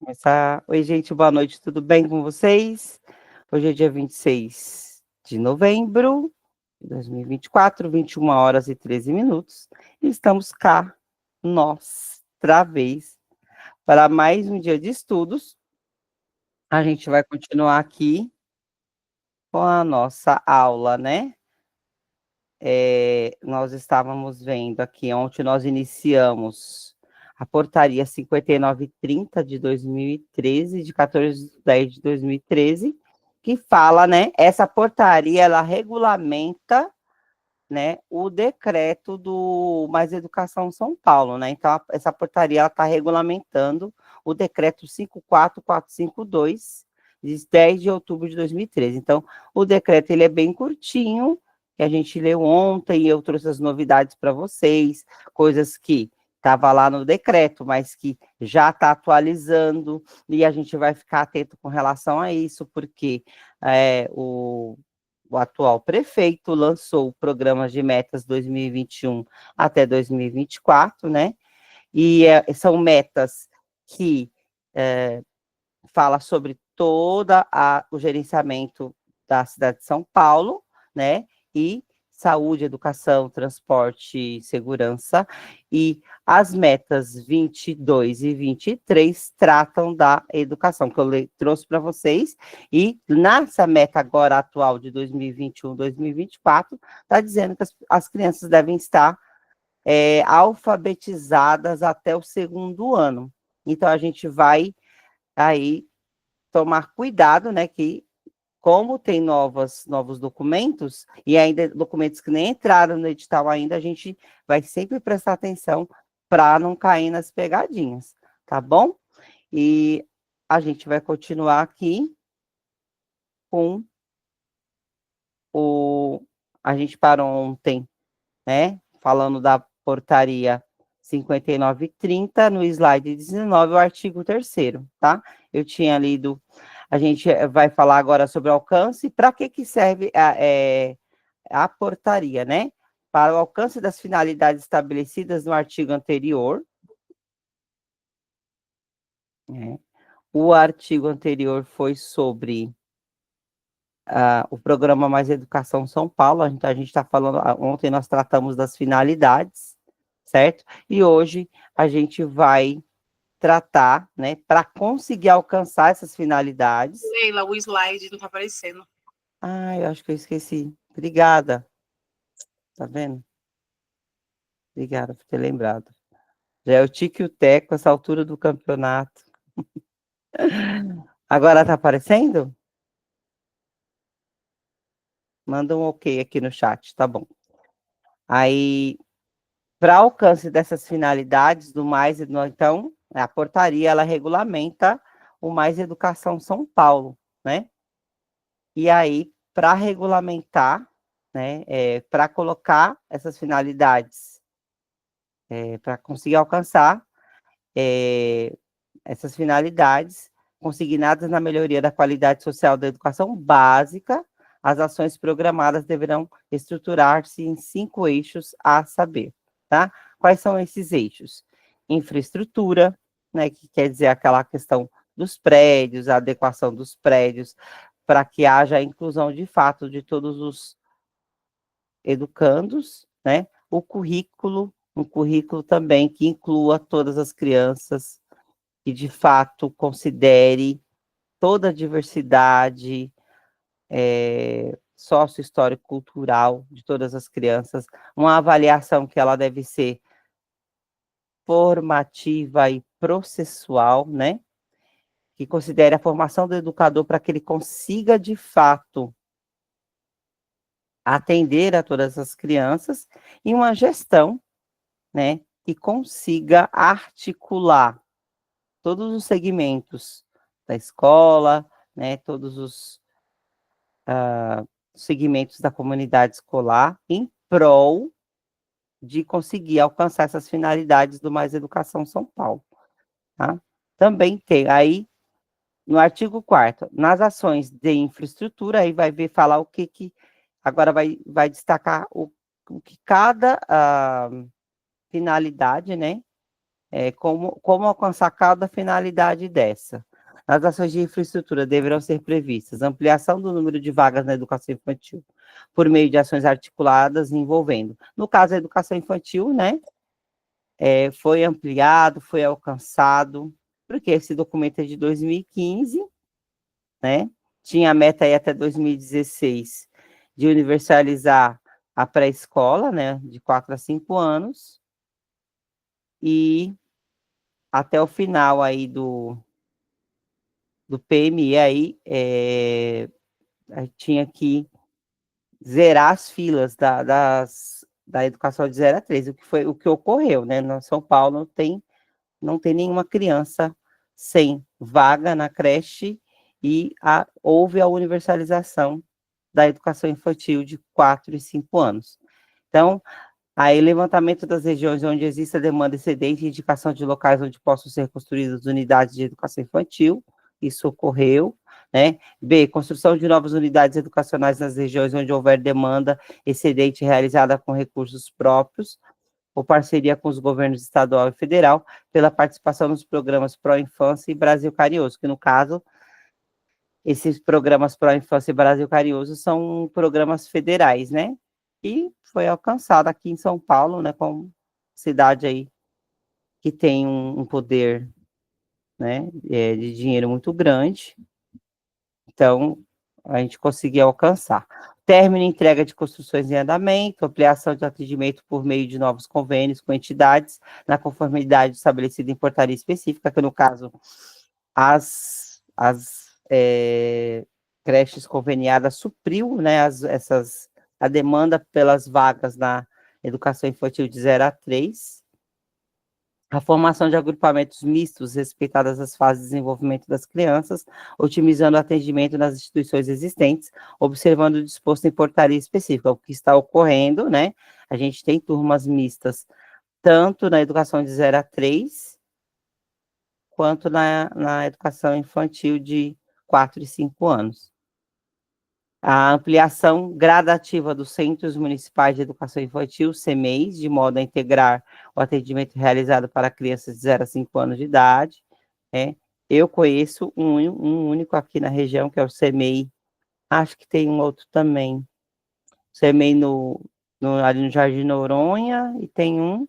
Começar. Oi, gente, boa noite, tudo bem com vocês? Hoje é dia 26 de novembro de 2024, 21 horas e 13 minutos. E estamos cá, nós, outra vez, para mais um dia de estudos. A gente vai continuar aqui com a nossa aula, né? Nós estávamos vendo aqui, ontem nós iniciamos a portaria 5930 de 2013, de 14/10 de 2013, que fala, né, essa portaria, ela regulamenta, né, o decreto do Mais Educação São Paulo, né, então essa portaria, ela está regulamentando o decreto 54452, de 10 de outubro de 2013, então o decreto, ele é bem curtinho, que a gente leu ontem, e eu trouxe as novidades para vocês, coisas que estava lá no decreto, mas que já está atualizando, e a gente vai ficar atento com relação a isso, porque o atual prefeito lançou o programa de metas 2021 até 2024, né? E são metas que fala sobre todo o gerenciamento da cidade de São Paulo, né? E saúde, educação, transporte, segurança. E as metas 22 e 23 tratam da educação, que eu trouxe para vocês. E nessa meta agora atual de 2021, 2024, está dizendo que as crianças devem estar alfabetizadas até o segundo ano. Então, a gente vai aí tomar cuidado, né, que como tem novos documentos, e ainda documentos que nem entraram no edital ainda, a gente vai sempre prestar atenção para não cair nas pegadinhas, tá bom? E a gente vai continuar aqui com o... A gente parou ontem, né, falando da portaria 5930, no slide 19, o artigo 3º, tá? Eu tinha lido, a gente vai falar agora sobre alcance, para que serve a portaria, né? Para o alcance das finalidades estabelecidas no artigo anterior, né? O artigo anterior foi sobre o programa Mais Educação São Paulo, a gente está falando, ontem nós tratamos das finalidades, certo? E hoje a gente vai tratar, né, para conseguir alcançar essas finalidades. Leila, o slide não está aparecendo. Ah, eu acho que eu esqueci. Obrigada. Tá vendo? Obrigada por ter lembrado. Já é o tique e o teco, essa altura do campeonato. Agora tá aparecendo? Manda um ok aqui no chat, tá bom. Aí, para alcance dessas finalidades do Mais, então, a portaria, ela regulamenta o Mais Educação São Paulo, né? E aí, para regulamentar, né, para colocar essas finalidades, para conseguir alcançar essas finalidades consignadas na melhoria da qualidade social da educação básica, as ações programadas deverão estruturar-se em 5 eixos a saber, tá? Quais são esses eixos? Infraestrutura, né, que quer dizer aquela questão dos prédios, a adequação dos prédios, para que haja a inclusão de fato de todos os educandos, né? O currículo, um currículo também que inclua todas as crianças, que de fato considere toda a diversidade sócio-histórico-cultural de todas as crianças, uma avaliação que ela deve ser formativa e processual, né? Que considere a formação do educador para que ele consiga, de fato, atender a todas as crianças, e uma gestão, né, que consiga articular todos os segmentos da escola, né, todos os segmentos da comunidade escolar, em prol de conseguir alcançar essas finalidades do Mais Educação São Paulo, tá? Também tem aí, no artigo 4º, nas ações de infraestrutura, aí vai ver falar o que agora vai destacar o que cada finalidade, né, como alcançar cada finalidade dessa. Nas ações de infraestrutura deverão ser previstas ampliação do número de vagas na educação infantil, por meio de ações articuladas envolvendo, no caso, a educação infantil, né, foi ampliado, foi alcançado, porque esse documento é de 2015, né, tinha a meta aí até 2016 de universalizar a pré-escola, né, de 4 a 5 anos, e até o final aí do PMI aí, tinha que zerar as filas da educação de 0 a 3, o que ocorreu, né? No São Paulo não tem nenhuma criança sem vaga na creche e houve a universalização da educação infantil de 4 e 5 anos. Então, aí, levantamento das regiões onde existe a demanda excedente e indicação de locais onde possam ser construídas unidades de educação infantil, isso ocorreu, né? B, construção de novas unidades educacionais nas regiões onde houver demanda excedente realizada com recursos próprios, ou parceria com os governos estadual e federal, pela participação nos programas Pró-Infância e Brasil Carinhoso, que no caso, esses programas Pró-Infância e Brasil Carinhoso são programas federais, né? E foi alcançado aqui em São Paulo, né, como cidade aí que tem um poder, né, de dinheiro muito grande. Então, a gente conseguiu alcançar. Término e entrega de construções em andamento, ampliação de atendimento por meio de novos convênios com entidades, na conformidade estabelecida em portaria específica, que no caso, as creches conveniadas supriu, né, a demanda pelas vagas na educação infantil de 0 a 3, a formação de agrupamentos mistos, respeitadas as fases de desenvolvimento das crianças, otimizando o atendimento nas instituições existentes, observando o disposto em portaria específica, o que está ocorrendo, né? A gente tem turmas mistas, tanto na educação de 0 a 3, quanto na educação infantil de 4 e 5 anos. A ampliação gradativa dos Centros Municipais de Educação Infantil, CEMEIs, de modo a integrar o atendimento realizado para crianças de 0 a 5 anos de idade. Eu conheço um único aqui na região, que é o CEMEI, acho que tem um outro também, CEMEI ali no Jardim Noronha, e tem um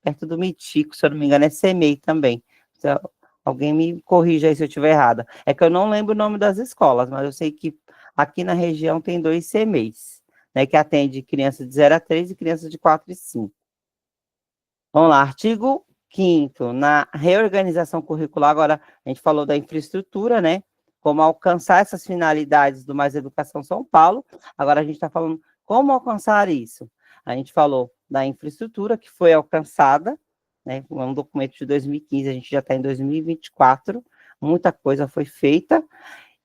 perto do Mitico, se eu não me engano, é CEMEI também. Então, alguém me corrija aí se eu estiver errada. É que eu não lembro o nome das escolas, mas eu sei que aqui na região tem 2 CMEIs, né, que atende crianças de 0 a 3 e crianças de 4 e 5. Vamos lá, artigo 5º, na reorganização curricular, agora a gente falou da infraestrutura, né, como alcançar essas finalidades do Mais Educação São Paulo, agora a gente está falando como alcançar isso. A gente falou da infraestrutura, que foi alcançada, né, um documento de 2015, a gente já está em 2024, muita coisa foi feita.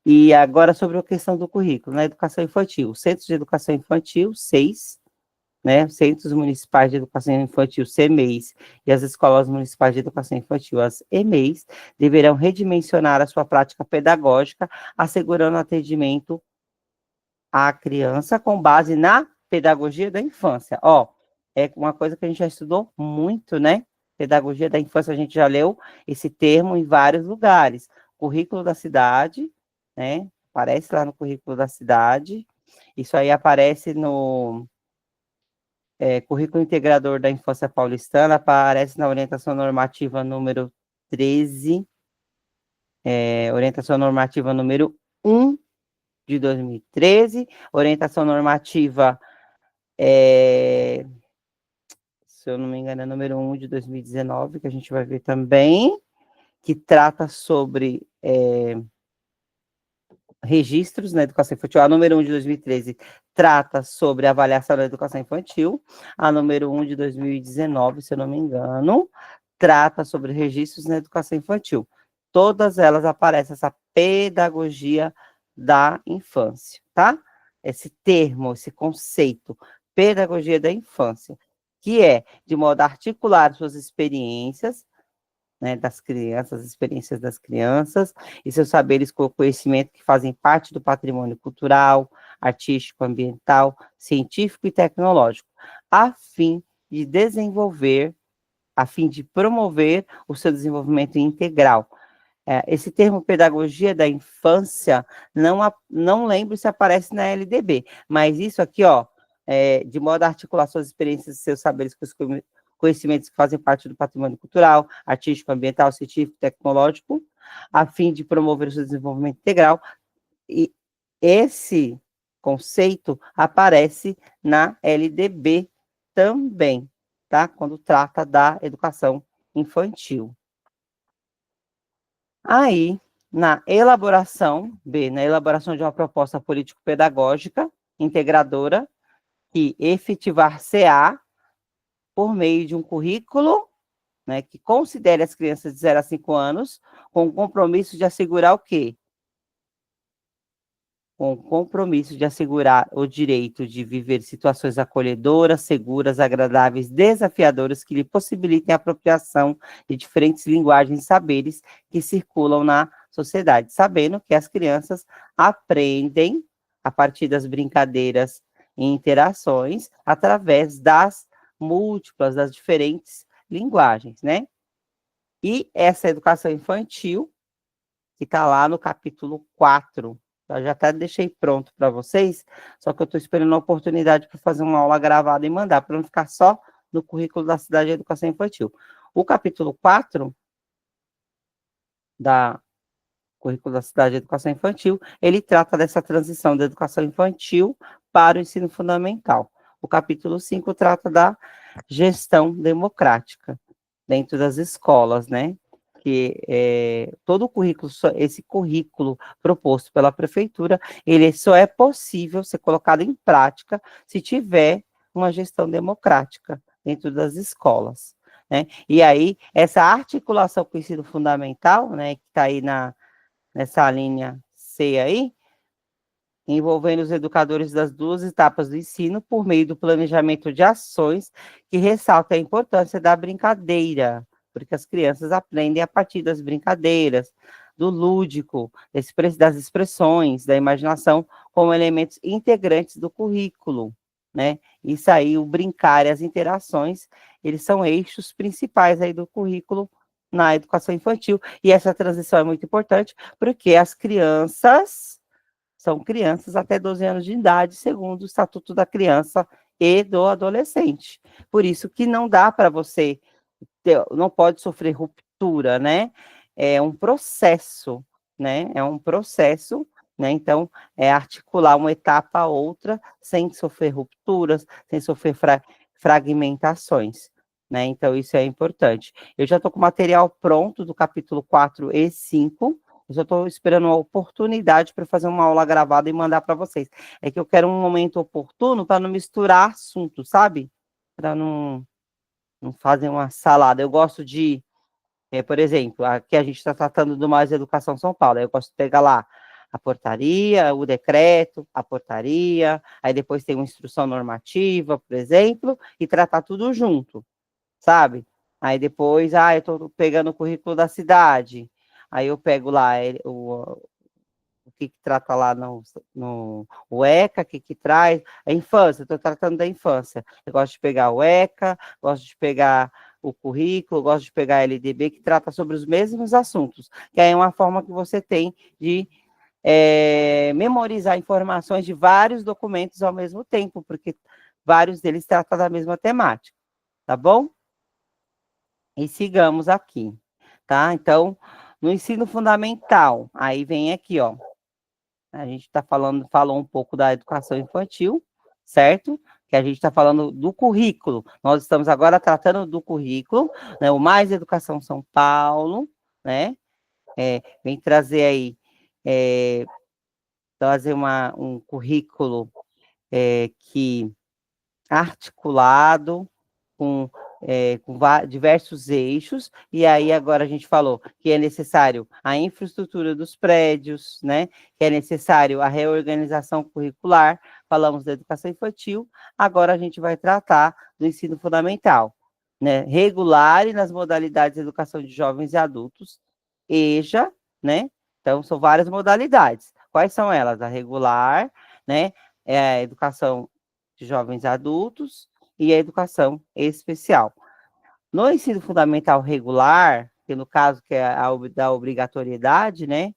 E agora sobre a questão do currículo, na educação infantil, Centros de Educação Infantil, 6, né, Centros Municipais de Educação Infantil, CMEIs, e as Escolas Municipais de Educação Infantil, as EMEIs, deverão redimensionar a sua prática pedagógica, assegurando atendimento à criança com base na pedagogia da infância. É uma coisa que a gente já estudou muito, né? Pedagogia da infância, a gente já leu esse termo em vários lugares. Currículo da cidade, né? Aparece lá no currículo da cidade. Isso aí aparece no currículo integrador da infância paulistana, aparece na orientação normativa número 13, orientação normativa número 1 de 2013, orientação normativa, se eu não me engano, é número 1 de 2019, que a gente vai ver também, que trata sobre registros na educação infantil. A número 1 de 2013 trata sobre avaliação da educação infantil. A número 1 de 2019, se eu não me engano, trata sobre registros na educação infantil. Todas elas aparecem essa pedagogia da infância, tá? Esse termo, esse conceito, pedagogia da infância, que é de modo a articular suas experiências, né, das crianças, as experiências das crianças, e seus saberes com conhecimento que fazem parte do patrimônio cultural, artístico, ambiental, científico e tecnológico, a fim de desenvolver a fim de promover o seu desenvolvimento integral. Esse termo pedagogia da infância, não lembro se aparece na LDB, mas isso aqui, ó, de modo a articular suas experiências e seus saberes com os conhecimentos que fazem parte do patrimônio cultural, artístico, ambiental, científico, tecnológico, a fim de promover o seu desenvolvimento integral. E esse conceito aparece na LDB também, tá? Quando trata da educação infantil. Aí, na elaboração de uma proposta político-pedagógica integradora, que efetivar-se-á por meio de um currículo, né, que considere as crianças de 0 a 5 anos, com o compromisso de assegurar o quê? Com o compromisso de assegurar o direito de viver situações acolhedoras, seguras, agradáveis, desafiadoras, que lhe possibilitem a apropriação de diferentes linguagens e saberes que circulam na sociedade, sabendo que as crianças aprendem a partir das brincadeiras e interações através das múltiplas, das diferentes linguagens, né? E essa educação infantil, que está lá no capítulo 4, eu já até deixei pronto para vocês, só que eu estou esperando a oportunidade para fazer uma aula gravada e mandar, para não ficar só no currículo da Cidade de Educação Infantil. O capítulo 4 da currículo da Cidade de Educação Infantil, ele trata dessa transição da educação infantil para o ensino fundamental. O capítulo 5 trata da gestão democrática dentro das escolas, né? Que todo o currículo, esse currículo proposto pela prefeitura, ele só é possível ser colocado em prática se tiver uma gestão democrática dentro das escolas, né? E aí, essa articulação com o ensino fundamental, né, que está aí nessa linha C aí, envolvendo os educadores das duas etapas do ensino por meio do planejamento de ações que ressalta a importância da brincadeira, porque as crianças aprendem a partir das brincadeiras, do lúdico, das expressões, da imaginação, como elementos integrantes do currículo, né? Isso aí, o brincar e as interações, eles são eixos principais aí do currículo na educação infantil, e essa transição é muito importante, porque as crianças são crianças até 12 anos de idade, segundo o Estatuto da Criança e do Adolescente. Por isso que não dá para você não pode sofrer ruptura, né? É um processo, né? É um processo, né? Então, é articular uma etapa a outra sem sofrer rupturas, sem sofrer fragmentações, né? Então, isso é importante. Eu já estou com o material pronto do capítulo 4 e 5, eu só estou esperando uma oportunidade para fazer uma aula gravada e mandar para vocês. É que eu quero um momento oportuno para não misturar assuntos, sabe? Para não fazer uma salada. Eu gosto de, por exemplo, aqui a gente está tratando do Mais Educação São Paulo, aí eu gosto de pegar lá a portaria, o decreto, a portaria, aí depois tem uma instrução normativa, por exemplo, e tratar tudo junto, sabe? Aí depois, eu estou pegando o currículo da cidade, aí eu pego lá o que trata lá o ECA, o que traz, a infância, estou tratando da infância. Eu gosto de pegar o ECA, gosto de pegar o currículo, gosto de pegar a LDB, que trata sobre os mesmos assuntos, que aí é uma forma que você tem de memorizar informações de vários documentos ao mesmo tempo, porque vários deles tratam da mesma temática, tá bom? E sigamos aqui, tá? Então, no ensino fundamental, aí vem aqui, ó, a gente falou um pouco da educação infantil, certo? Que a gente está falando do currículo. Nós estamos agora tratando do currículo, né? O Mais Educação São Paulo, né? Vem trazer aí, trazer um currículo que articulado, com diversos eixos, e aí agora a gente falou que é necessário a infraestrutura dos prédios, né? Que é necessário a reorganização curricular, falamos da educação infantil, agora a gente vai tratar do ensino fundamental, né? Regular e nas modalidades de educação de jovens e adultos, EJA, né? Então, são várias modalidades. Quais são elas? A regular, né? A educação de jovens e adultos, e a educação especial. No ensino fundamental regular, que no caso que é da obrigatoriedade, né,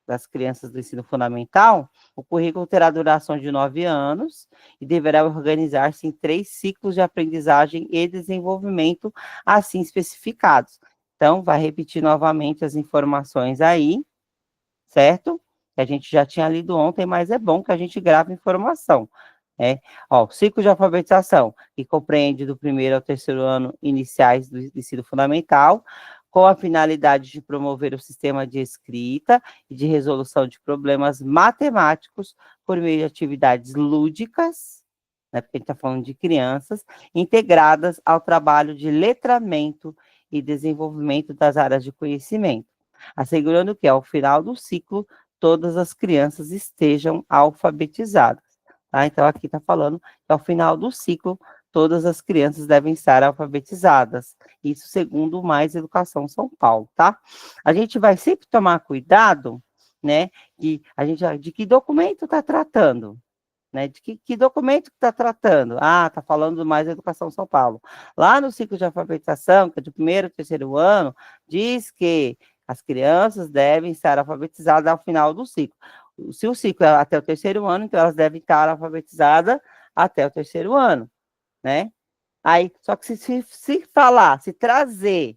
das crianças do ensino fundamental, o currículo terá duração de 9 anos e deverá organizar-se em 3 ciclos de aprendizagem e desenvolvimento, assim especificados. Então, vai repetir novamente as informações aí, certo? Que a gente já tinha lido ontem, mas é bom que a gente grave informação. Ó, o ciclo de alfabetização, que compreende do primeiro ao terceiro ano iniciais do ensino fundamental, com a finalidade de promover o sistema de escrita e de resolução de problemas matemáticos por meio de atividades lúdicas, né, porque a gente está falando de crianças, integradas ao trabalho de letramento e desenvolvimento das áreas de conhecimento, assegurando que, ao final do ciclo, todas as crianças estejam alfabetizadas. Tá? Então, aqui está falando que ao final do ciclo, todas as crianças devem estar alfabetizadas. Isso segundo o Mais Educação São Paulo, tá? A gente vai sempre tomar cuidado, né, de que documento está tratando, né? De que documento que está tratando? Ah, está falando do Mais Educação São Paulo. Lá no ciclo de alfabetização, que é de primeiro ao terceiro ano, diz que as crianças devem estar alfabetizadas ao final do ciclo. Se o ciclo é até o terceiro ano, então elas devem estar alfabetizadas até o terceiro ano, né? Aí, só que se trazer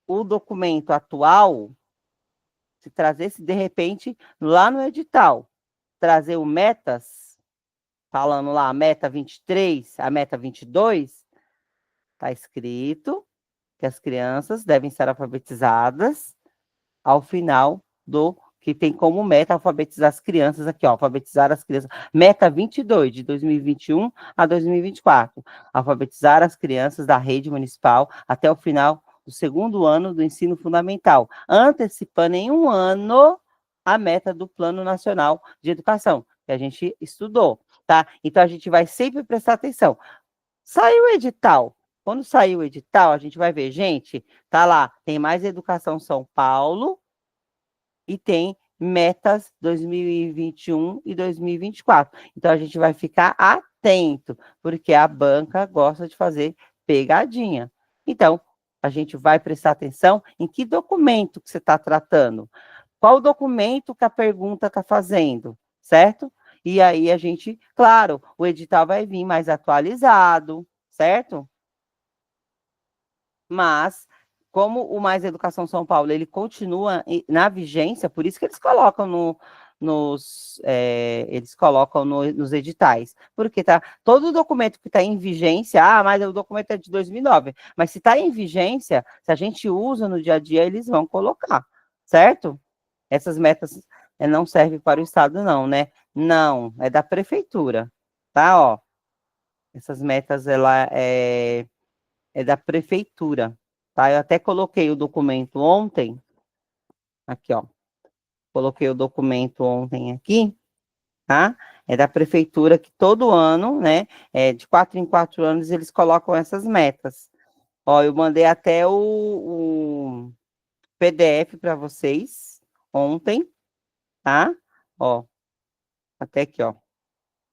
o documento atual, se trazer, se de repente, lá no edital, trazer o metas, falando lá, a meta 23, a meta 22, está escrito que as crianças devem ser alfabetizadas ao final do que tem como meta alfabetizar as crianças aqui, ó, alfabetizar as crianças, meta 22, de 2021 a 2024, alfabetizar as crianças da rede municipal até o final do segundo ano do ensino fundamental, antecipando em um ano a meta do Plano Nacional de Educação, que a gente estudou, tá? Então, a gente vai sempre prestar atenção. Saiu o edital. Quando sair o edital, a gente vai ver, gente, tá lá, tem Mais Educação São Paulo, e tem metas 2021 e 2024. Então, a gente vai ficar atento, porque a banca gosta de fazer pegadinha. Então, a gente vai prestar atenção em que documento que você está tratando, qual documento que a pergunta está fazendo, certo? E aí a gente, claro, o edital vai vir mais atualizado, certo? Mas, como o Mais Educação São Paulo, ele continua na vigência, por isso que eles colocam nos editais, porque tá todo documento que está em vigência, mas o documento é de 2009, mas se está em vigência, se a gente usa no dia a dia, eles vão colocar, certo? Essas metas não servem para o Estado, não, né? Não, é da prefeitura, tá? Ó, essas metas, é da prefeitura, tá? Eu até coloquei o documento ontem, aqui, ó. Coloquei o documento ontem aqui, tá? É da prefeitura que todo ano, né, de 4 em 4 anos, eles colocam essas metas. Ó, eu mandei até o PDF para vocês ontem, tá? Ó, até aqui, ó.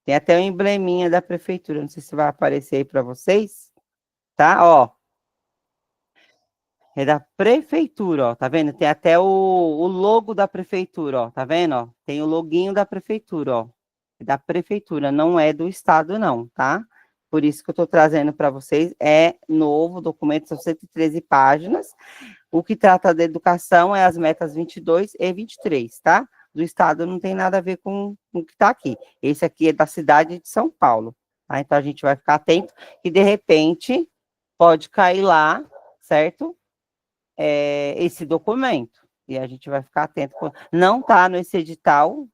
Tem até o embleminha da prefeitura, não sei se vai aparecer aí para vocês, tá? Ó, é da prefeitura, ó, tá vendo? Tem até o logo da prefeitura, ó, tá vendo? Ó? Tem o loguinho da prefeitura, ó. É da prefeitura, não é do estado, não, tá? Por isso que eu tô trazendo para vocês, é novo documento, são 113 páginas. O que trata da educação é as metas 22 e 23, tá? Do estado não tem nada a ver com o que tá aqui. Esse aqui é da cidade de São Paulo, tá? Então a gente vai ficar atento que de repente pode cair lá, certo? Esse documento. E a gente vai ficar atento. Não está nesse edital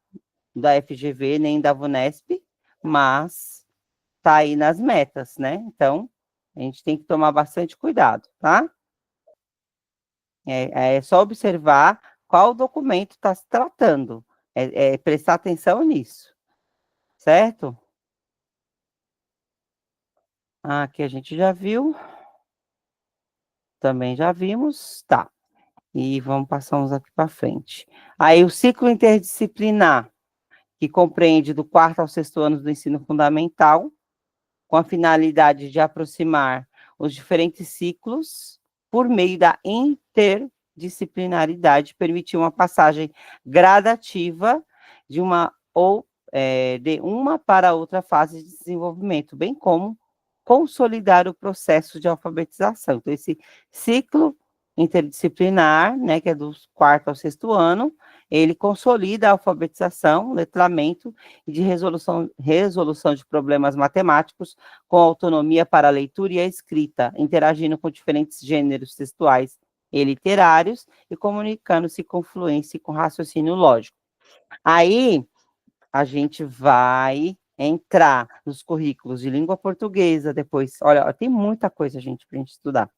da FGV nem da VUNESP, mas está aí nas metas, né? Então, a gente tem que tomar bastante cuidado, tá? É só observar qual documento está se tratando. Prestar atenção nisso, certo? Aqui a gente já viu. Também já vimos, tá. E vamos passar uns aqui para frente. Aí, o ciclo interdisciplinar, que compreende do quarto ao sexto ano do ensino fundamental, com a finalidade de aproximar os diferentes ciclos por meio da interdisciplinaridade, permitir uma passagem gradativa de uma de uma para outra fase de desenvolvimento, bem como consolidar o processo de alfabetização. Então, esse ciclo interdisciplinar, né, que é do quarto ao sexto ano, ele consolida a alfabetização, letramento e de resolução de problemas matemáticos com autonomia para a leitura e a escrita, interagindo com diferentes gêneros textuais e literários e comunicando-se com fluência e com raciocínio lógico. Aí, a gente vai entrar nos currículos de língua portuguesa, depois, olha, tem muita coisa, gente, para a gente estudar,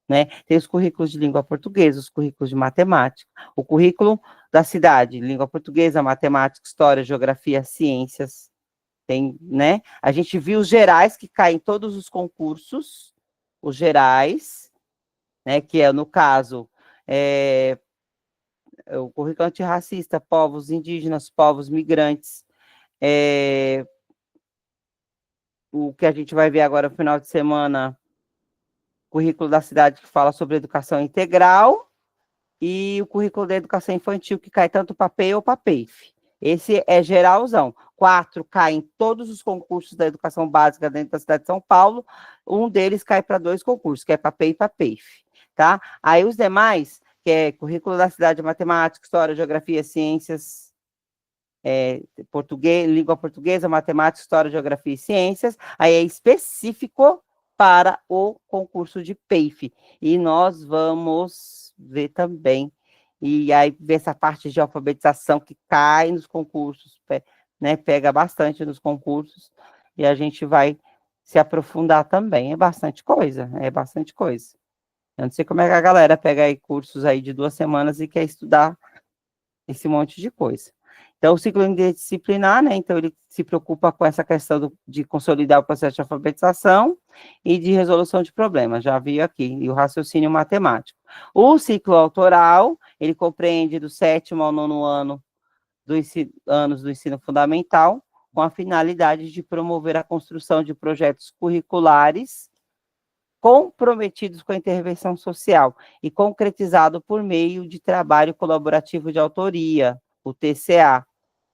né? Tem os currículos de língua portuguesa, os currículos de matemática, o currículo da cidade, língua portuguesa, matemática, história, geografia, ciências, tem, né? A gente viu os gerais que caem em todos os concursos, os gerais, né? Que é, no caso, o currículo antirracista, povos indígenas, povos migrantes, o que a gente vai ver agora no final de semana, currículo da cidade que fala sobre educação integral, e o currículo da educação infantil, que cai tanto para PEI ou para PEIF. Esse é geralzão. 4 cai em todos os concursos da educação básica dentro da cidade de São Paulo, um deles cai para 2 concursos, que é para PEI e para PEIF, tá? Aí os demais, que é currículo da cidade de matemática, história, geografia, ciências, português, língua portuguesa, matemática, história, geografia e ciências, aí é específico para o concurso de PEIF. E nós vamos ver também, e aí ver essa parte de alfabetização que cai nos concursos, né, pega bastante nos concursos, e a gente vai se aprofundar também. É bastante coisa, é bastante coisa. Eu não sei como é que a galera pega aí cursos aí de 2 semanas e quer estudar esse monte de coisa. Então, o ciclo interdisciplinar, né, então ele se preocupa com essa questão de consolidar o processo de alfabetização e de resolução de problemas, já vi aqui, e o raciocínio matemático. O ciclo autoral, ele compreende do 7º ao 9º ano anos do ensino fundamental, com a finalidade de promover a construção de projetos curriculares comprometidos com a intervenção social e concretizado por meio de trabalho colaborativo de autoria, o TCA,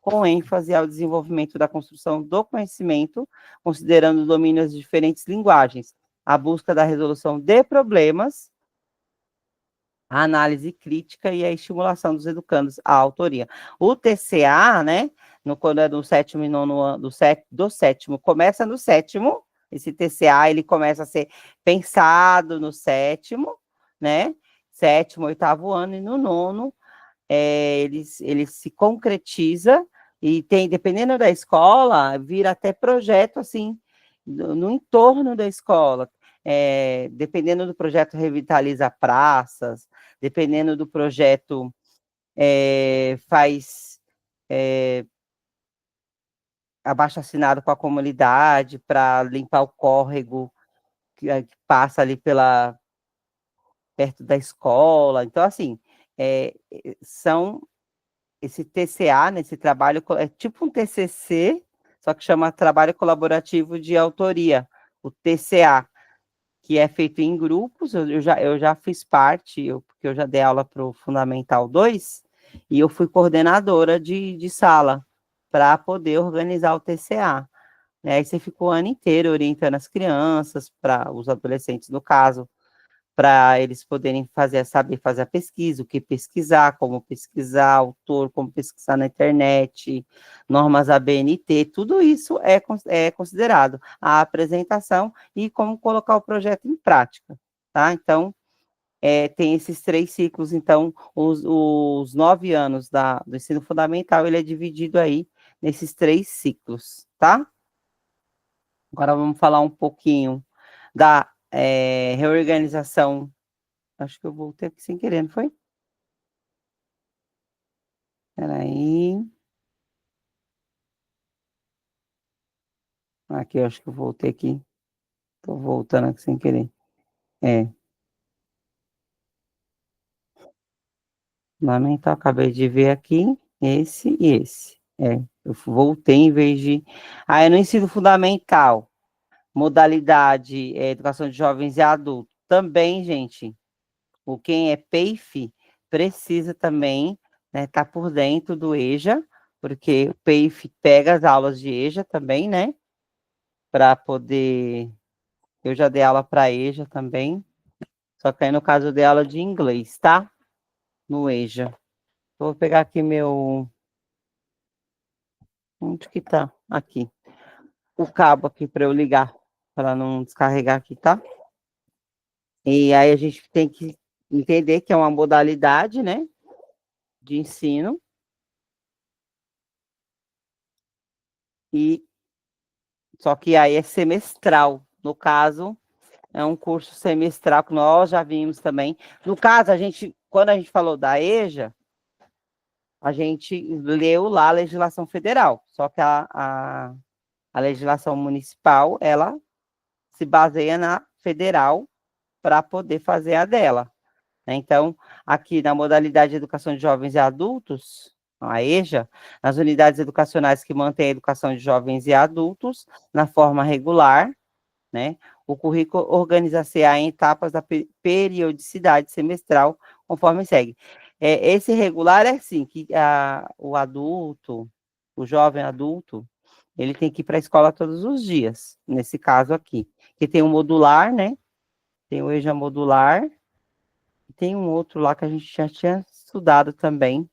com ênfase ao desenvolvimento da construção do conhecimento, considerando o domínio das diferentes linguagens, a busca da resolução de problemas, a análise crítica e a estimulação dos educandos à autoria. O TCA, né, quando é do 7º e 9º ano, do 7º, começa no 7º, esse TCA, ele começa a ser pensado no 7º, né, 7º, 8º ano, e no 9º, ele se concretiza, e tem, dependendo da escola, vira até projeto, assim, no entorno da escola, dependendo do projeto Revitaliza Praças, dependendo do projeto, faz abaixo-assinado com a comunidade para limpar o córrego que passa ali perto da escola. Então, assim, esse TCA, né, esse trabalho, é tipo um TCC, só que chama Trabalho Colaborativo de Autoria, o TCA, que é feito em grupos. Eu já fiz parte, porque eu já dei aula para o Fundamental 2, e eu fui coordenadora de sala, para poder organizar o TCA. Né? Aí você ficou o ano inteiro orientando as crianças, para os adolescentes, no caso, para eles poderem saber fazer a pesquisa, o que pesquisar, como pesquisar, autor, como pesquisar na internet, normas ABNT, tudo isso é considerado a apresentação e como colocar o projeto em prática, tá? Então, tem esses 3 ciclos. Então, os 9 anos do ensino fundamental, ele é dividido aí nesses 3 ciclos, tá? Agora vamos falar um pouquinho da reorganização. Acho que eu voltei aqui sem querer, não foi? Espera aí. Aqui, eu acho que eu voltei aqui. Estou voltando aqui sem querer. Fundamental, acabei de ver aqui, esse e esse. Eu voltei em vez de... Ah, é no ensino fundamental. modalidade educação de jovens e adultos. Também, gente, quem é PEIF precisa também estar por dentro do EJA, porque o PEIF pega as aulas de EJA também, né? Para poder. Eu já dei aula para EJA também, só que aí no caso eu dei aula de inglês, tá? No EJA. Vou pegar aqui meu. Onde que tá? Aqui. O cabo aqui para eu ligar, para não descarregar aqui, tá? E aí a gente tem que entender que é uma modalidade, né, de ensino. E só que aí é semestral. No caso, é um curso semestral que nós já vimos também. No caso, quando a gente falou da EJA, a gente leu lá a legislação federal. Só que a legislação municipal, ela se baseia na federal para poder fazer a dela. Então, aqui na modalidade de educação de jovens e adultos, a EJA, nas unidades educacionais que mantêm a educação de jovens e adultos na forma regular, né? O currículo organiza-se em etapas da periodicidade semestral, conforme segue. Esse regular é assim, que o adulto, o jovem adulto, ele tem que ir para a escola todos os dias, nesse caso aqui. Que tem o modular, né? Tem o EJA modular, tem um outro lá que a gente já tinha estudado também.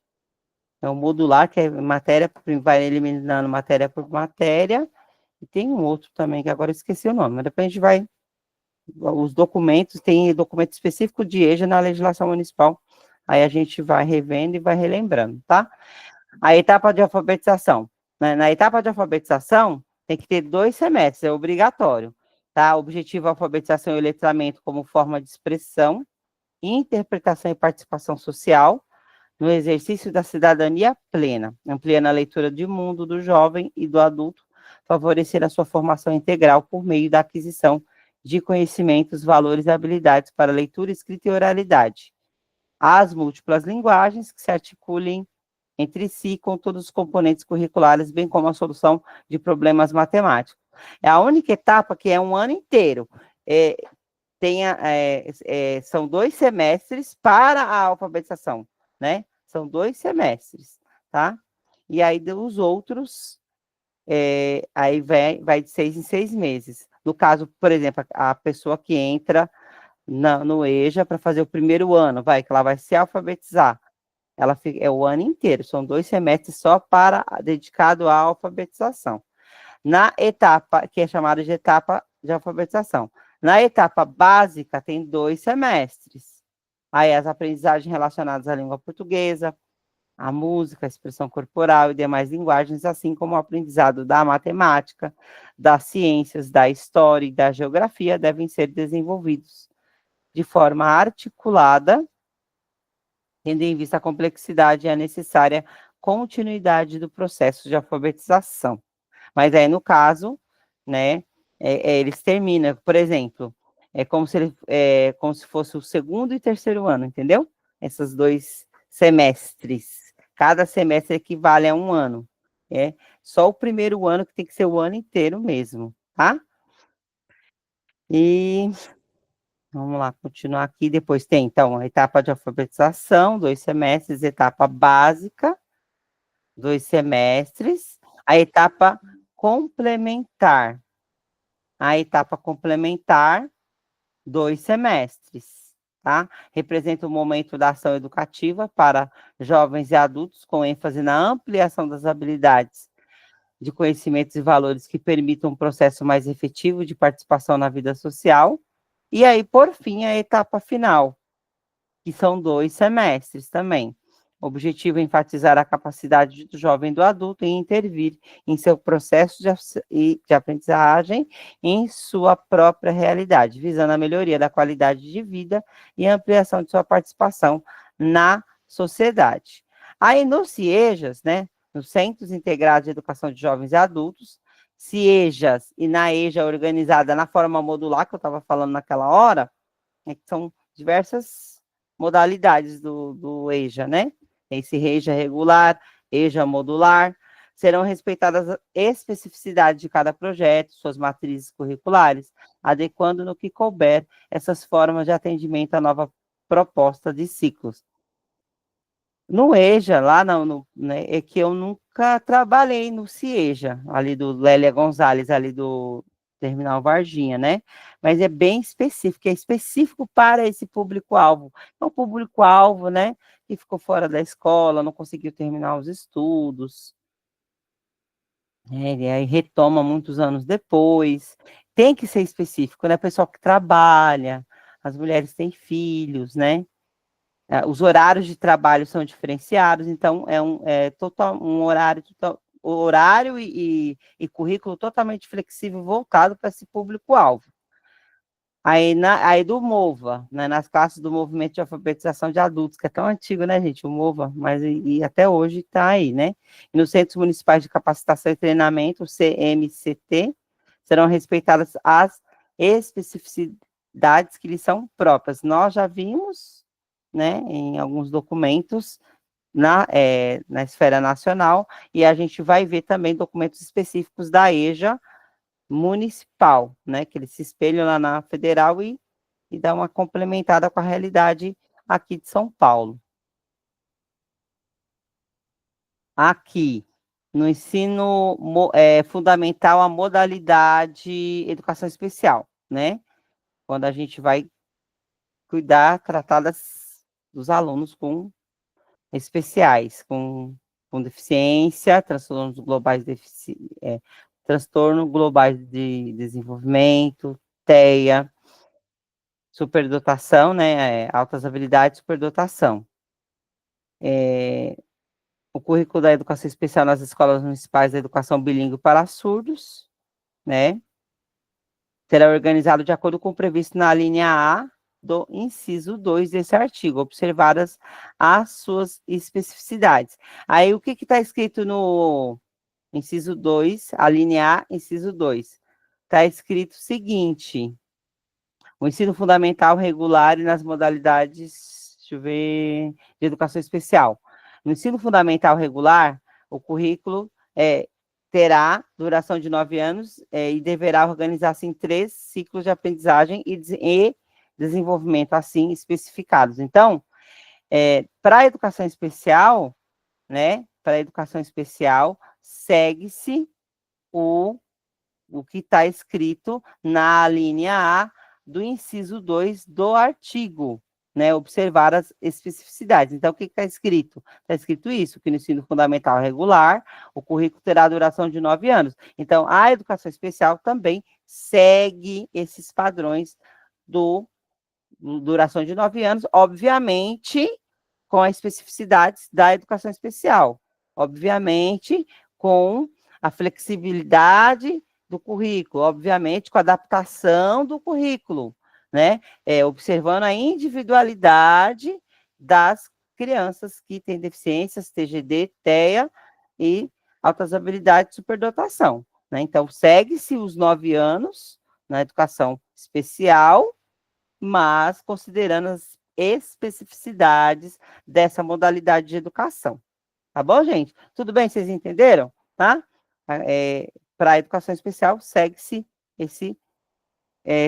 É o modular, que é matéria, vai eliminando matéria por matéria. E tem um outro também, que agora eu esqueci o nome, mas depois a gente vai. Os documentos, tem documento específico de EJA na legislação municipal. Aí a gente vai revendo e vai relembrando, tá? A etapa de alfabetização. Na etapa de alfabetização, tem que ter 2 semestres, é obrigatório, tá? O objetivo é a alfabetização e o letramento como forma de expressão, interpretação e participação social no exercício da cidadania plena, ampliando a leitura de mundo do jovem e do adulto, favorecer a sua formação integral por meio da aquisição de conhecimentos, valores e habilidades para leitura, escrita e oralidade. As múltiplas linguagens que se articulem entre si com todos os componentes curriculares, bem como a solução de problemas matemáticos. É a única etapa que é um ano inteiro. São 2 semestres para a alfabetização, né? São 2 semestres, tá? E aí os outros, aí vai de 6 em 6 meses. No caso, por exemplo, a pessoa que entra no EJA para fazer o primeiro ano, que ela vai se alfabetizar. É o ano inteiro, são 2 semestres só dedicado à alfabetização. Na etapa, que é chamada de etapa de alfabetização. Na etapa básica, tem 2 semestres. Aí as aprendizagens relacionadas à língua portuguesa, a música, a expressão corporal e demais linguagens, assim como o aprendizado da matemática, das ciências, da história e da geografia, devem ser desenvolvidos de forma articulada, tendo em vista a complexidade e a necessária continuidade do processo de alfabetização. Mas aí, no caso, né, eles terminam, por exemplo, como se fosse o segundo e terceiro ano, entendeu? Esses 2 semestres. Cada semestre equivale a um ano. Só o primeiro ano que tem que ser o ano inteiro mesmo, tá? E vamos lá, continuar aqui. Depois tem, então, a etapa de alfabetização, 2 semestres, etapa básica, 2 semestres, a etapa complementar. A etapa complementar, 2 semestres, tá? Representa o momento da ação educativa para jovens e adultos, com ênfase na ampliação das habilidades de conhecimentos e valores que permitam um processo mais efetivo de participação na vida social. E aí, por fim, a etapa final, que são 2 semestres também. O objetivo é enfatizar a capacidade do jovem e do adulto em intervir em seu processo de aprendizagem em sua própria realidade, visando a melhoria da qualidade de vida e a ampliação de sua participação na sociedade. Aí, nos CIEJAS, né, nos Centros Integrados de Educação de Jovens e Adultos, CIEJAS e na EJA organizada na forma modular, que eu estava falando naquela hora, que são diversas modalidades do EJA, né? Esse EJA regular, EJA modular, serão respeitadas as especificidades de cada projeto, suas matrizes curriculares, adequando no que couber essas formas de atendimento à nova proposta de ciclos. No EJA, lá né, é que eu nunca trabalhei no CIEJA, ali do Lélia Gonzalez, ali do Terminal Varginha, né? Mas é bem específico, é específico para esse público-alvo. É um público-alvo, né, que ficou fora da escola, não conseguiu terminar os estudos, e aí retoma muitos anos depois. Tem que ser específico, né? Pessoal que trabalha, as mulheres têm filhos, né? Os horários de trabalho são diferenciados, então um horário e currículo totalmente flexível voltado para esse público-alvo. Aí do MOVA, né, nas classes do Movimento de Alfabetização de Adultos, que é tão antigo, né, gente, o MOVA, mas até hoje está aí, né? E nos Centros Municipais de Capacitação e Treinamento, o CMCT, serão respeitadas as especificidades que lhes são próprias. Nós já vimos, né, em alguns documentos na esfera nacional, e a gente vai ver também documentos específicos da EJA municipal, né, que eles se espelham lá na federal e dá uma complementada com a realidade aqui de São Paulo. Aqui, no ensino fundamental, a modalidade educação especial, né, quando a gente vai tratar dos alunos com especiais, com deficiência, transtorno globais de desenvolvimento, TEA, superdotação, né, altas habilidades, superdotação. O currículo da educação especial nas escolas municipais da educação bilíngue para surdos, né, será organizado de acordo com o previsto na linha A do inciso 2 desse artigo, observadas as suas especificidades. Aí, o que está escrito no inciso 2, a linha A, inciso 2? Está escrito o seguinte: o ensino fundamental regular e nas modalidades, deixa eu ver, de educação especial. No ensino fundamental regular, o currículo terá duração de 9 anos e deverá organizar-se em 3 ciclos de aprendizagem e desenvolvimento assim especificados. Então, para a educação especial, né, para a educação especial, segue-se o que está escrito na linha A do inciso 2 do artigo, né, observar as especificidades. Então, o que está escrito? Está escrito isso, que no ensino fundamental regular, o currículo terá duração de 9 anos. Então, a educação especial também segue esses padrões duração de 9 anos, obviamente, com as especificidades da educação especial. Obviamente, com a flexibilidade do currículo, obviamente, com a adaptação do currículo, né? Observando a individualidade das crianças que têm deficiências, TGD, TEA e altas habilidades de superdotação, né? Então, segue-se os 9 anos na educação especial, mas considerando as especificidades dessa modalidade de educação. Tá bom, gente? Tudo bem? Vocês entenderam? Tá? Para a educação especial, segue-se esse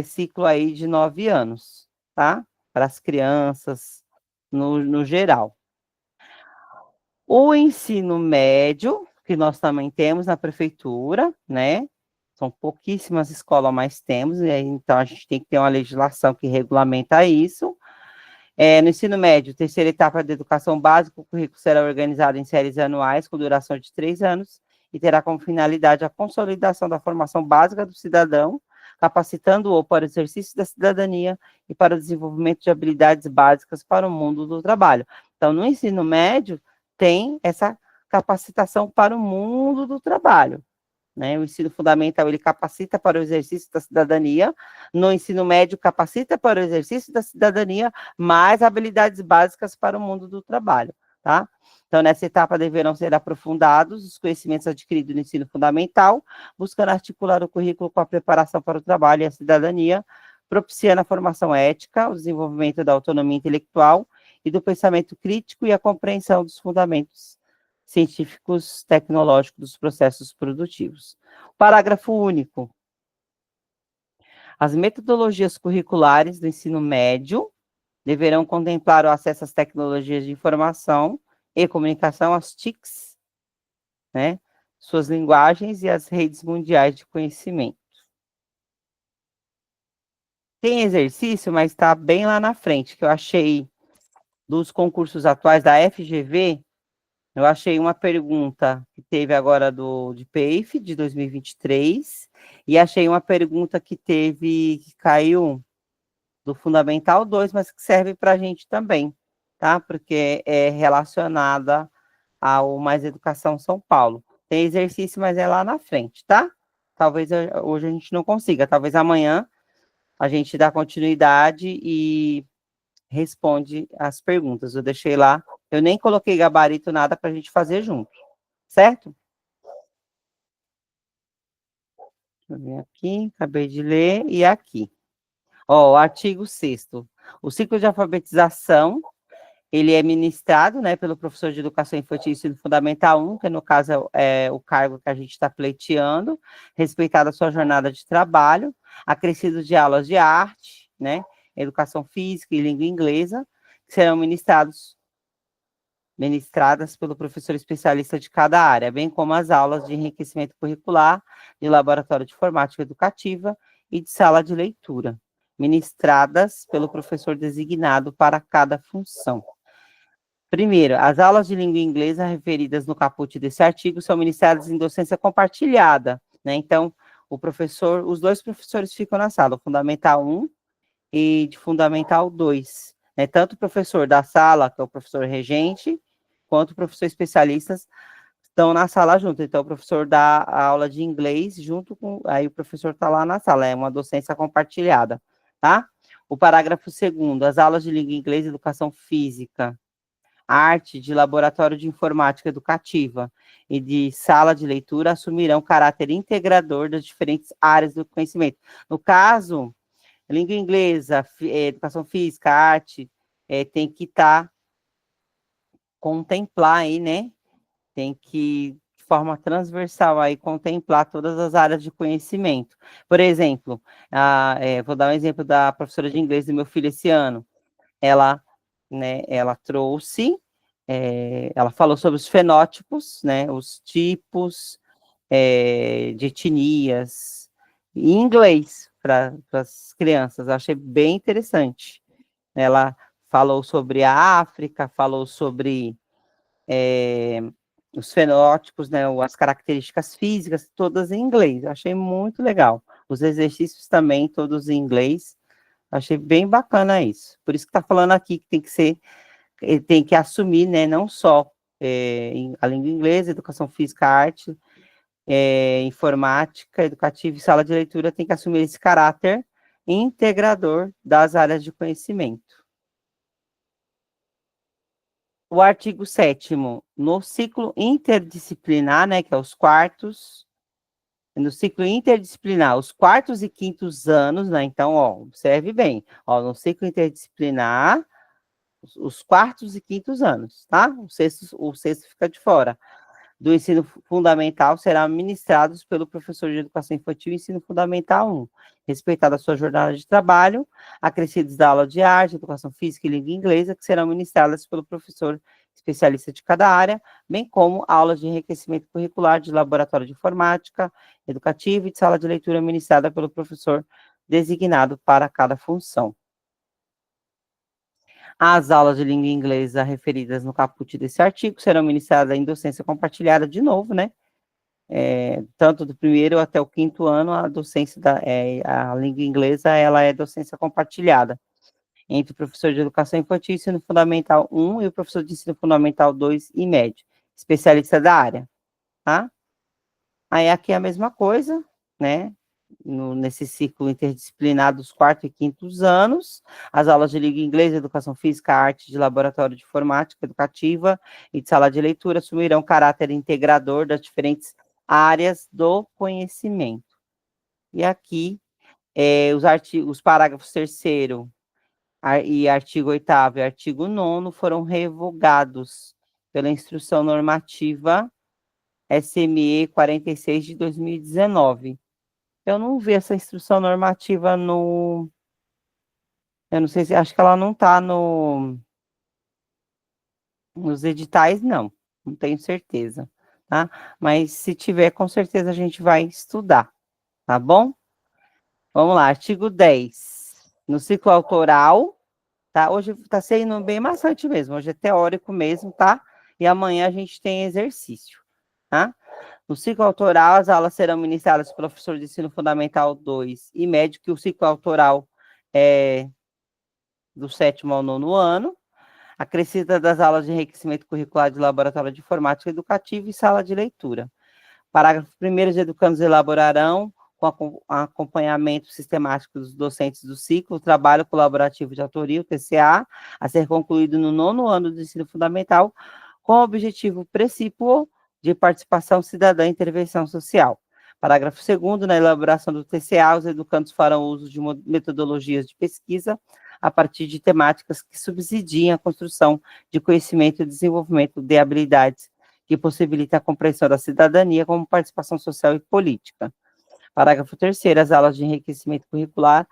ciclo aí de 9 anos, tá? Para as crianças, no geral. O ensino médio, que nós também temos na prefeitura, né? São pouquíssimas escolas, mas temos, e aí, então a gente tem que ter uma legislação que regulamenta isso. No ensino médio, terceira etapa da educação básica, o currículo será organizado em séries anuais, com duração de 3 anos, e terá como finalidade a consolidação da formação básica do cidadão, capacitando-o para o exercício da cidadania e para o desenvolvimento de habilidades básicas para o mundo do trabalho. Então, no ensino médio, tem essa capacitação para o mundo do trabalho, né? O ensino fundamental, ele capacita para o exercício da cidadania, no ensino médio, capacita para o exercício da cidadania, mais habilidades básicas para o mundo do trabalho, tá? Então, nessa etapa, deverão ser aprofundados os conhecimentos adquiridos no ensino fundamental, buscando articular o currículo com a preparação para o trabalho e a cidadania, propiciando a formação ética, o desenvolvimento da autonomia intelectual e do pensamento crítico e a compreensão dos fundamentos científicos tecnológicos dos processos produtivos. Parágrafo único. As metodologias curriculares do ensino médio deverão contemplar o acesso às tecnologias de informação e comunicação, as TICs, né? Suas linguagens e as redes mundiais de conhecimento. Tem exercício, mas está bem lá na frente, que eu achei dos concursos atuais da FGV, eu achei uma pergunta que teve agora de PEIF, de 2023, e achei uma pergunta que caiu do Fundamental 2, mas que serve para a gente também, tá? Porque é relacionada ao Mais Educação São Paulo. Tem exercício, mas é lá na frente, tá? Talvez hoje a gente não consiga, talvez amanhã a gente dá continuidade e responde as perguntas. Eu deixei lá, eu nem coloquei gabarito nada para a gente fazer junto, certo? Deixa eu ver aqui, acabei de ler, e aqui. Ó, o artigo 6º. O ciclo de alfabetização, ele é ministrado, né, pelo professor de Educação Infantil e Ensino Fundamental 1, que no caso é o cargo que a gente está pleiteando, respeitada a sua jornada de trabalho, acrescido de aulas de arte, né, educação física e língua inglesa, que serão ministradas pelo professor especialista de cada área, bem como as aulas de enriquecimento curricular, de laboratório de informática educativa e de sala de leitura, ministradas pelo professor designado para cada função. Primeiro, as aulas de língua inglesa referidas no caput desse artigo são ministradas em docência compartilhada, né? Então, os dois professores ficam na sala, o Fundamental 1 e de Fundamental 2, né? Tanto o professor da sala, que é o professor regente, quanto o professor especialista estão na sala junto. Então, o professor dá a aula de inglês junto com... Aí o professor está lá na sala, é uma docência compartilhada, tá? O parágrafo 2º, as aulas de língua inglesa, educação física, arte, de laboratório de informática educativa e de sala de leitura assumirão caráter integrador das diferentes áreas do conhecimento. No caso, língua inglesa, educação física, arte, tem que contemplar aí, né? Tem que, de forma transversal aí, contemplar todas as áreas de conhecimento. Por exemplo, vou dar um exemplo da professora de inglês do meu filho esse ano. Ela, né, ela falou sobre os fenótipos, né, os tipos de etnias, em inglês, para as crianças. Eu achei bem interessante. Ela falou sobre a África, falou sobre os fenótipos, né, as características físicas, todas em inglês. Eu achei muito legal. Os exercícios também, todos em inglês. Achei bem bacana isso. Por isso que está falando aqui que tem que assumir, né, não só a língua inglesa, educação física, arte, informática, educativa e sala de leitura, tem que assumir esse caráter integrador das áreas de conhecimento. O artigo 7º, no ciclo interdisciplinar, né, que é os quartos, no ciclo interdisciplinar, os quartos e quintos anos, né, então, ó, observe bem, ó, no ciclo interdisciplinar, os quartos e quintos anos, tá? O sexto fica de fora. Do ensino fundamental serão ministrados pelo professor de educação infantil e ensino fundamental 1, respeitada a sua jornada de trabalho, acrescidos da aula de arte, educação física e língua inglesa, que serão ministradas pelo professor especialista de cada área, bem como aulas de enriquecimento curricular de laboratório de informática, educativa e de sala de leitura ministrada pelo professor designado para cada função. As aulas de língua inglesa referidas no caput desse artigo serão ministradas em docência compartilhada de novo, né? Tanto do primeiro até o quinto ano, a docência a língua inglesa, ela é docência compartilhada entre o professor de educação infantil, ensino fundamental 1 e o professor de ensino fundamental 2 e médio, especialista da área, tá? Aí aqui é a mesma coisa, né? Nesse ciclo interdisciplinar dos quartos e quintos anos, as aulas de língua inglesa, educação física, arte, de laboratório de informática educativa e de sala de leitura assumirão caráter integrador das diferentes áreas do conhecimento. E aqui, os parágrafos 3º e artigo 8º e artigo 9º foram revogados, pela Instrução Normativa SME 46 de 2019. Eu não vi essa instrução normativa no... Eu não sei se... Acho que ela não está nos editais, não. Não tenho certeza, tá? Mas se tiver, com certeza a gente vai estudar, tá bom? Vamos lá, artigo 10. No ciclo autoral, tá? Hoje está sendo bem maçante mesmo, hoje é teórico mesmo, tá? E amanhã a gente tem exercício, tá? No ciclo autoral, as aulas serão ministradas pelo professor de ensino fundamental 2 e médio, que o ciclo autoral é do 7º ao 9º ano, acrescida das aulas de enriquecimento curricular de laboratório de informática educativa e sala de leitura. Parágrafo 1º, os educandos elaborarão, com acompanhamento sistemático dos docentes do ciclo, o trabalho colaborativo de autoria, o TCA, a ser concluído no 9º ano do ensino fundamental, com o objetivo precípuo de participação cidadã e intervenção social. Parágrafo 2º, na elaboração do TCA, os educandos farão uso de metodologias de pesquisa a partir de temáticas que subsidiem a construção de conhecimento e desenvolvimento de habilidades que possibilita a compreensão da cidadania como participação social e política. Parágrafo 3º, as aulas de enriquecimento curricular,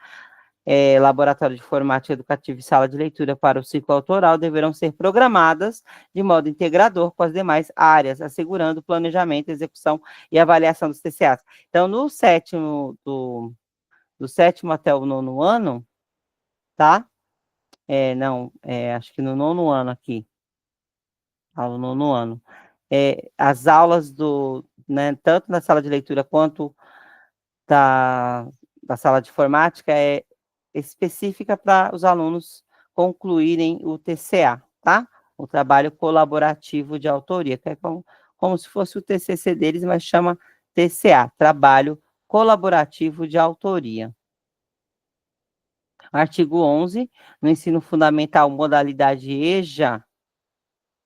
laboratório de informática educativa e sala de leitura para o ciclo autoral deverão ser programadas de modo integrador com as demais áreas, assegurando o planejamento, execução e avaliação dos TCAs. Então, no sétimo, do 7º até o 9º ano, tá? Acho que no 9º ano aqui, no 9º ano, as aulas né, tanto na sala de leitura quanto da sala de informática é específica para os alunos concluírem o TCA, tá? O trabalho colaborativo de autoria, que é como se fosse o TCC deles, mas chama TCA, Trabalho Colaborativo de Autoria. Artigo 11, no ensino fundamental, modalidade EJA,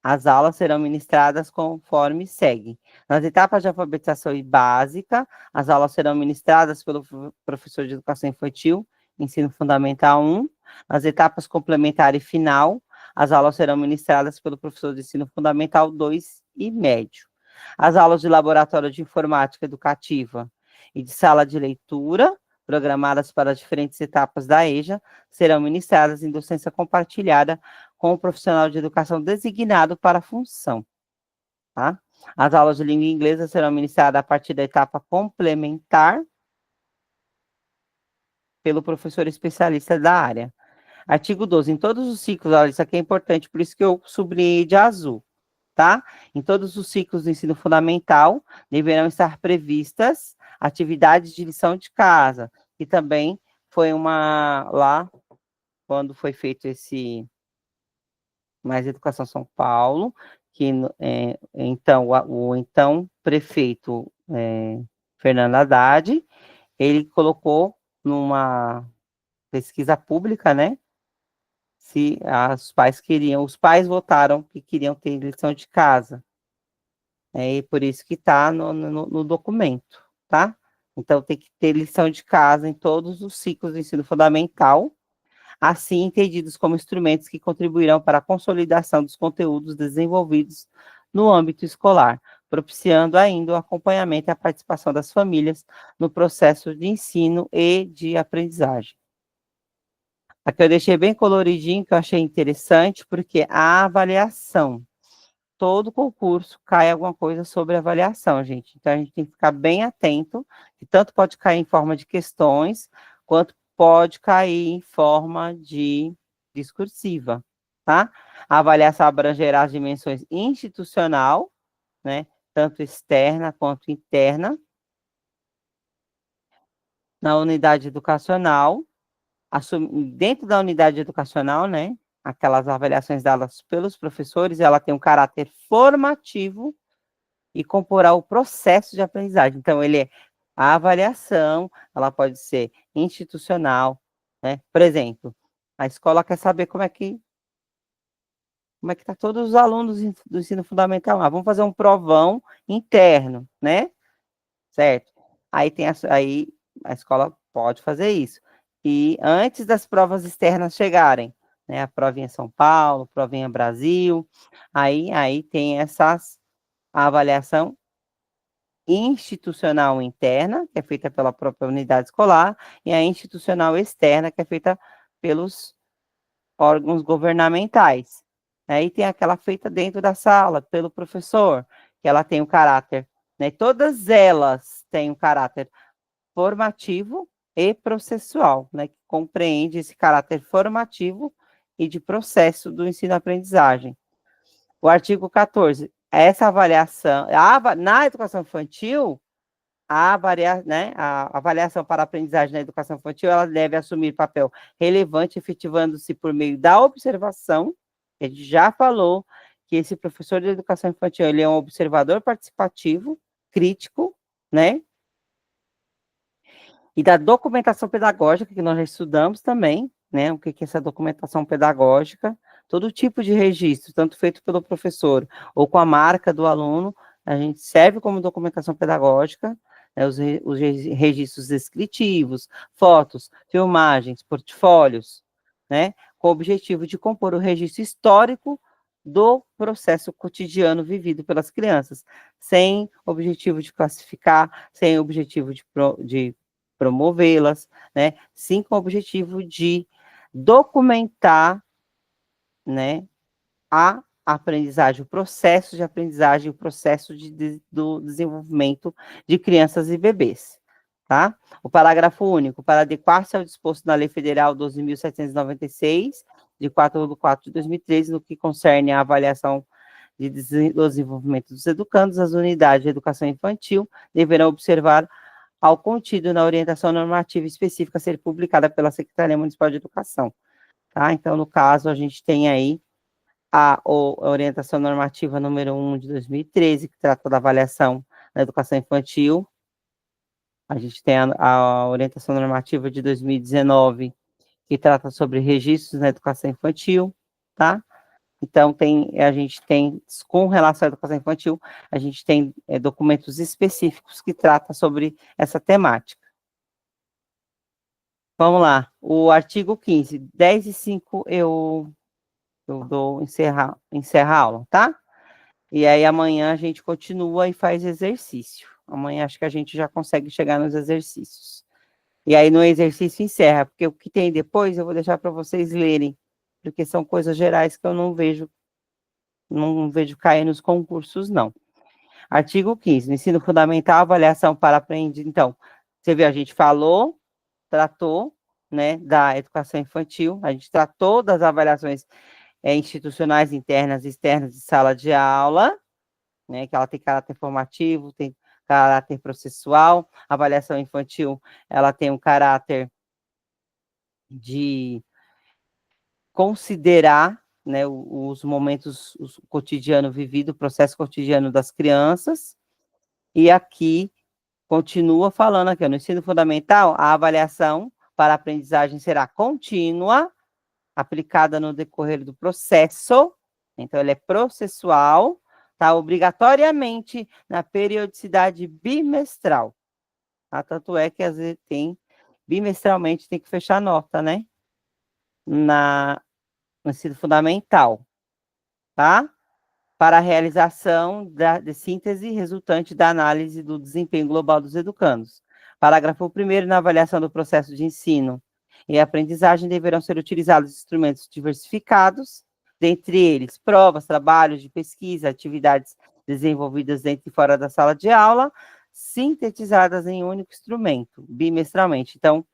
as aulas serão ministradas conforme segue. Nas etapas de alfabetização básica, as aulas serão ministradas pelo professor de educação infantil, ensino fundamental 1. Nas etapas complementar e final, as aulas serão ministradas pelo professor de ensino fundamental 2 e médio. As aulas de laboratório de informática educativa e de sala de leitura, programadas para diferentes etapas da EJA, serão ministradas em docência compartilhada com o profissional de educação designado para a função, tá? As aulas de língua inglesa serão ministradas a partir da etapa complementar pelo professor especialista da área. Artigo 12, em todos os ciclos, olha, isso aqui é importante, por isso que eu sublinhei de azul, tá? Em todos os ciclos do ensino fundamental, deverão estar previstas atividades de lição de casa, que também foi lá, quando foi feito esse Mais Educação São Paulo, que então o então prefeito Fernando Haddad, ele colocou numa pesquisa pública, né? Se os pais votaram que queriam ter lição de casa. E por isso que está no documento, tá? Então tem que ter lição de casa em todos os ciclos do ensino fundamental, assim entendidos como instrumentos que contribuirão para a consolidação dos conteúdos desenvolvidos no âmbito escolar, propiciando ainda o acompanhamento e a participação das famílias no processo de ensino e de aprendizagem. Aqui eu deixei bem coloridinho, que eu achei interessante, porque a avaliação, todo concurso cai alguma coisa sobre avaliação, gente. Então, a gente tem que ficar bem atento, que tanto pode cair em forma de questões, quanto pode cair em forma de discursiva, tá? A avaliação abrangerá as dimensões institucional, né? Tanto externa quanto interna. Na unidade educacional, dentro da unidade educacional, né? Aquelas avaliações dadas pelos professores, ela tem um caráter formativo e comporá o processo de aprendizagem. Então, a avaliação, ela pode ser institucional, né? Por exemplo, a escola quer saber como é que tá todos os alunos do ensino fundamental lá. Vamos fazer um provão interno, né? Certo? Aí a escola pode fazer isso. E antes das provas externas chegarem, né? A provinha São Paulo, provinha Brasil. Aí tem a avaliação institucional interna, que é feita pela própria unidade escolar, e a institucional externa, que é feita pelos órgãos governamentais. Aí tem aquela feita dentro da sala, pelo professor, que ela tem um caráter, né? Todas elas têm um caráter formativo e processual, né? Que compreende esse caráter formativo e de processo do ensino-aprendizagem. O artigo 14, essa avaliação, na educação infantil, a avaliação para a aprendizagem na educação infantil, ela deve assumir papel relevante, efetivando-se por meio da observação. A gente já falou que esse professor de educação infantil, ele é um observador participativo, crítico, né? E da documentação pedagógica, que nós já estudamos também, né? O que é essa documentação pedagógica? Todo tipo de registro, tanto feito pelo professor ou com a marca do aluno, a gente serve como documentação pedagógica, né, os registros descritivos, fotos, filmagens, portfólios, né? Com o objetivo de compor o registro histórico do processo cotidiano vivido pelas crianças, sem objetivo de classificar, sem objetivo de promovê-las, né? Sim, com o objetivo de documentar, né, a aprendizagem, o processo de aprendizagem, o processo do desenvolvimento de crianças e bebês, tá? O parágrafo único, para adequar-se ao disposto na Lei Federal 12.796, de 4 de 4 de 2013, no que concerne à avaliação de desenvolvimento dos educandos, as unidades de educação infantil deverão observar ao contido na orientação normativa específica a ser publicada pela Secretaria Municipal de Educação, tá? Então, no caso, a gente tem aí a orientação normativa número 1 de 2013, que trata da avaliação na educação infantil. A gente tem a orientação normativa de 2019, que trata sobre registros na educação infantil, tá? Então, a gente tem, com relação à educação infantil, a gente tem documentos específicos que tratam sobre essa temática. Vamos lá, o artigo 15, 10 e 5 eu encerra a aula, tá? E aí amanhã a gente continua e faz exercício. Amanhã acho que a gente já consegue chegar nos exercícios. E aí no exercício encerra, porque o que tem depois eu vou deixar para vocês lerem, porque são coisas gerais que eu não vejo cair nos concursos, não. Artigo 15, no ensino fundamental, avaliação para aprender. Então, você viu, a gente tratou, né, da educação infantil, a gente tratou das avaliações institucionais, internas e externas de sala de aula, né, que ela tem caráter formativo, tem caráter processual, a avaliação infantil, ela tem um caráter de considerar, né, os momentos, o cotidiano vivido, o processo cotidiano das crianças, e aqui, continua falando aqui, no ensino fundamental, a avaliação para a aprendizagem será contínua, aplicada no decorrer do processo, então ele é processual, tá? Obrigatoriamente na periodicidade bimestral, tá? Tanto é que às vezes bimestralmente tem que fechar nota, né? No ensino fundamental, tá? Para a realização de síntese resultante da análise do desempenho global dos educandos. Parágrafo 1º, na avaliação do processo de ensino e aprendizagem deverão ser utilizados instrumentos diversificados, dentre eles provas, trabalhos de pesquisa, atividades desenvolvidas dentro e fora da sala de aula, sintetizadas em um único instrumento, bimestralmente. Então,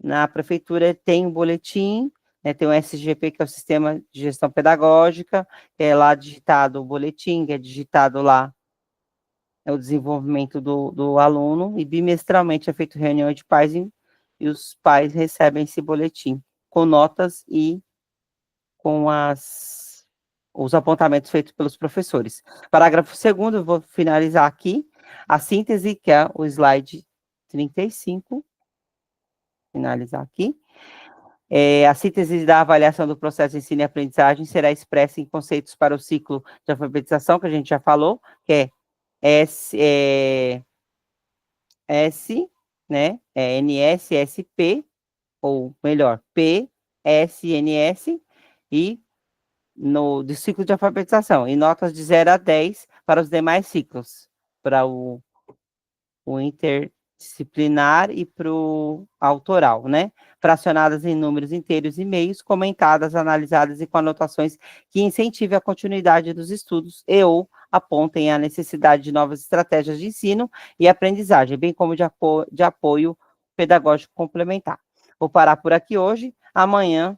na prefeitura tem um boletim, né, tem o SGP, que é o Sistema de Gestão Pedagógica, que é lá digitado o boletim, que é digitado lá o desenvolvimento do aluno, e bimestralmente é feito reunião de pais e os pais recebem esse boletim, com notas e com os apontamentos feitos pelos professores. Parágrafo 2º, eu vou finalizar aqui, a síntese, que é o slide 35, finalizar aqui. A síntese da avaliação do processo de ensino e aprendizagem será expressa em conceitos para o ciclo de alfabetização, que a gente já falou, que é S, né, NSSP, ou melhor, PSNS, e do ciclo de alfabetização, e notas de 0 a 10 para os demais ciclos, para o interdisciplinar e para o autoral, né? Fracionadas em números inteiros e meios, comentadas, analisadas e com anotações que incentivem a continuidade dos estudos e ou apontem a necessidade de novas estratégias de ensino e aprendizagem, bem como de apoio pedagógico complementar. Vou parar por aqui hoje. Amanhã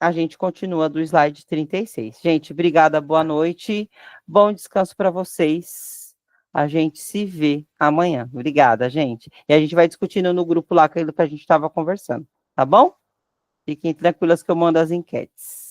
a gente continua do slide 36. Gente, obrigada, boa noite. Bom descanso para vocês. A gente se vê amanhã. Obrigada, gente. E a gente vai discutindo no grupo lá aquilo que a gente estava conversando, tá bom? Fiquem tranquilas que eu mando as enquetes.